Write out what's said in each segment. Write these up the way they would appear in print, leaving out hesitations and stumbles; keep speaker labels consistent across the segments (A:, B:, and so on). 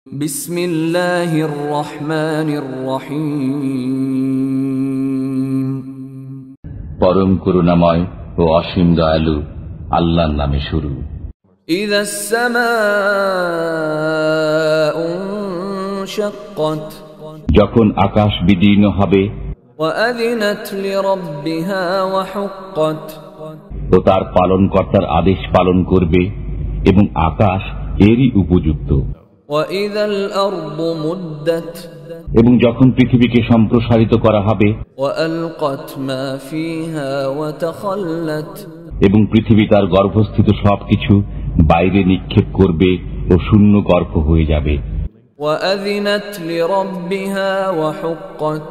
A: বিসমিল্লাহির রহমানির রহিম।
B: পরম করুণাময় ও অসীম দয়ালু আল্লাহর নামে শুরু।
A: ইযাস সামাউ ইনশাক্কাত,
B: যখন আকাশ বিদীর্ণ হবে,
A: ওয়া আযিনাত লিরাব্বিহা ওয়া হুক্কাত,
B: ও তার পালনকর্তার আদেশ পালন করবে এবং আকাশ এরই উপযুক্ত।
A: ওয়া ইযাল আরদু মুদ্দাত,
B: এবং যখন পৃথিবীকে সম্প্রসারিত করা হবে,
A: ওয়া আলকাত মা ফিহা ওয়া তাখাল্লাত,
B: এবং পৃথিবী তার গর্ভস্থিত সবকিছু বাইরে নিক্ষেপ করবে ও শূন্য গর্ভ হয়ে যাবে।
A: ওয়া আযিনাত লিরাব্বিহা ওয়া হুক্কাত,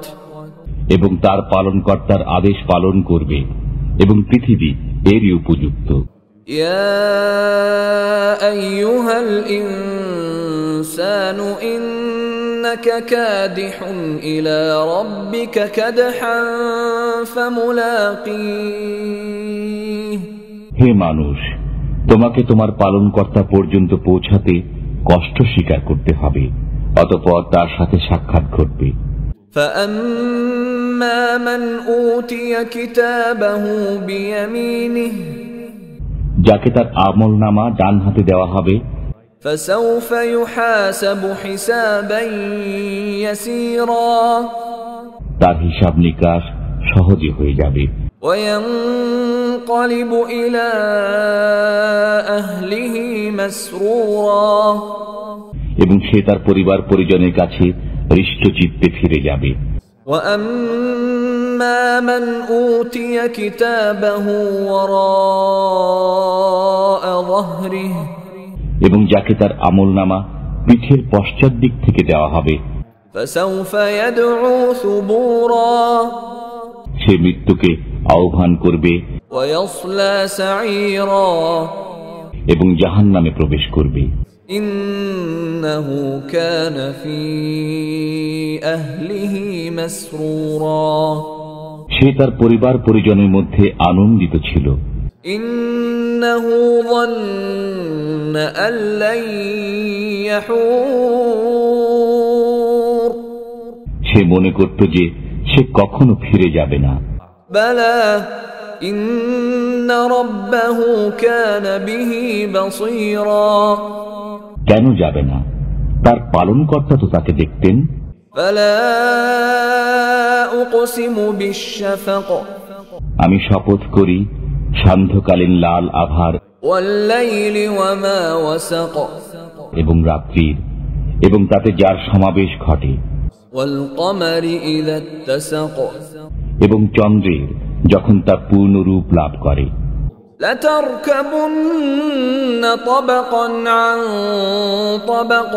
B: এবং তার পালনকর্তার আদেশ পালন করবে এবং পৃথিবী এরই উপযুক্ত।
A: ইয়া আইয়ুহাল ইনসানু ইন্নাকা কাদিহুন ইলা রাব্বিকা কাদহান ফামুলাকিহ,
B: হে মানুষ, তোমাকে তোমার পালনকর্তা পর্যন্ত পৌঁছাতে কষ্ট স্বীকার করতে হবে, অতঃপর তার সাথে সাক্ষাৎ ঘটবে।
A: فأما من أوتي كتابه بيمينه,
B: যাকে তার আমলনামা ডান হাতে দেওয়া হবে,
A: فسوف يحاسب حسابا يسيرا,
B: তার হিসাব নিকাশ সহজে হয়ে যাবে।
A: وينقلب إلى أهله مسرورا,
B: এবং সে তার পরিবার পরিজনের কাছে হৃষ্টচিত্তে ফিরে যাবে।
A: وأما من أوتي كتابه وراء ظهره,
B: এবং যাকে তার আমলনামা পিঠের পশ্চাৎ দিক থেকে দেওয়া হবে,
A: فسوف يدعو ثبورا,
B: সে মৃত্যুকে আহ্বান করবে
A: ويصلى سعيرا,
B: এবং জাহান্নামে প্রবেশ করবে।
A: إنه كان في أهله مسرورا, সে
B: তার পরিবার পরিজনের মধ্যে আনন্দিত ছিল।
A: إنه ظن أن لن يحور,
B: সে মনে করত যে সে কখনো ফিরে যাবে না।
A: بلى إن ربه كان به بصيرا,
B: কেন যাবে না? তার পালনকর্তা তো তাকে দেখতেন।
A: فلا أقسم بالشفق,
B: আমি শপথ করি সান্ধ্যকালীন লাল আভার
A: والليل وما وسق,
B: এবং রাত্রির এবং তাতে যার সমাবেশ ঘটে,
A: والقمر إذا اتسق,
B: এবং চন্দ্রের যখন তা পূর্ণ রূপ লাভ করে।
A: لتركبن طبقا عن طبق,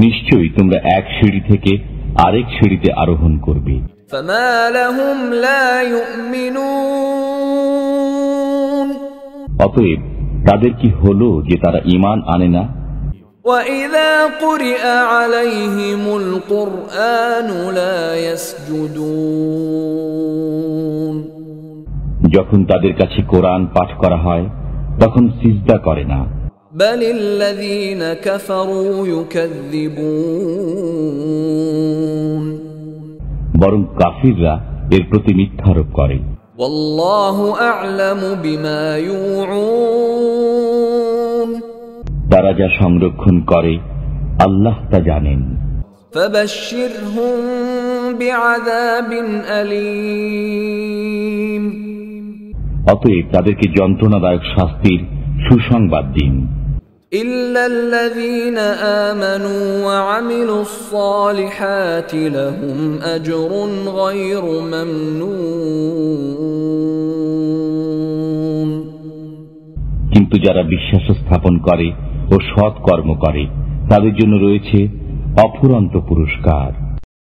B: নিশ্চয়ই তোমরা এক সিঁড়ি থেকে আরেক সিঁড়িতে আরোহণ করবে।
A: فما لهم لا يؤمنون,
B: অতএব তাদের কি হলো যে তারা ঈমান আনে না?
A: وإذا قرئ عليهم القرآن لا يسجدون,
B: যখন তাদের কাছে কোরআন পাঠ করা হয় তখন সিজদা করে না।
A: بل الذين كفروا يكذبون,
B: বরং কাফিররা এর প্রতি মিথ্যারোপ করে।
A: والله أعلم بما يوعون,
B: তারা যা সংরক্ষণ করে আল্লাহ তা জানেন।
A: فبشرهم بعذاب أليم,
B: অতএব তাদেরকে যন্ত্রণাদায়ক শাস্তির সুসংবাদ দিন।
A: إلا الذين آمنوا وعملوا الصالحات لهم أجر غير ممنون,
B: কিন্তু যারা বিশ্বাস স্থাপন করে ও সৎ কর্ম করে তাদের জন্য রয়েছে অফুরন্ত পুরস্কার।